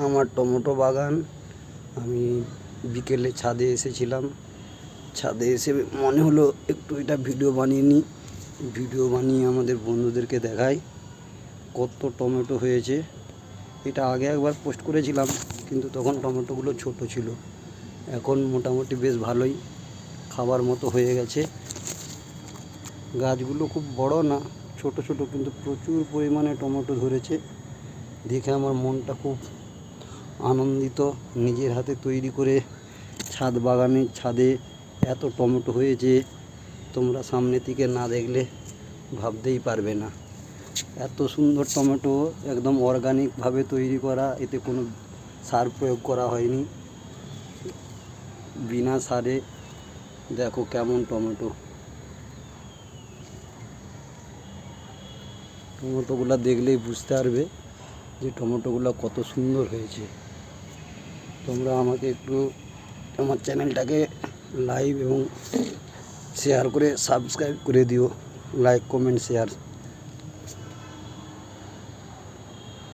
আমার টমেটো বাগান। আমি বিকেলে ছাদে এসেছিলাম। ছাদে এসে মনে হলো একটু এটা ভিডিও বানিয়ে নিই। ভিডিও বানিয়ে আমাদের বন্ধুদেরকে দেখাই কত টমেটো হয়েছে। এটা আগে একবার পোস্ট করেছিলাম, কিন্তু তখন টমেটোগুলো ছোট ছিল। এখন মোটামুটি বেশ ভালোই খাবার মতো হয়ে গেছে। গাছগুলো খুব বড় না, ছোট ছোট, কিন্তু প্রচুর পরিমাণে টমেটো ধরেছে। দেখে আমার মনটা খুব আনন্দিত। নিজের হাতে তৈরি করে ছাদে এত টমেটো হয়েছে, তোমরা সামনে থেকে না দেখলে ভাবতেই পারবে না। এত সুন্দর টমেটো, একদম অর্গানিকভাবে তৈরি করা, এতে কোনো সার প্রয়োগ করা হয়নি। বিনা সারে দেখো কেমন টমেটোগুলো দেখলেই বুঝতে পারবে যে টমেটোগুলো কত সুন্দর হয়েছে। তোমরা আমাকে একটু আমার চ্যানেলটাকে লাইক এবং শেয়ার করে সাবস্ক্রাইব করে দিও। Like, comment, share.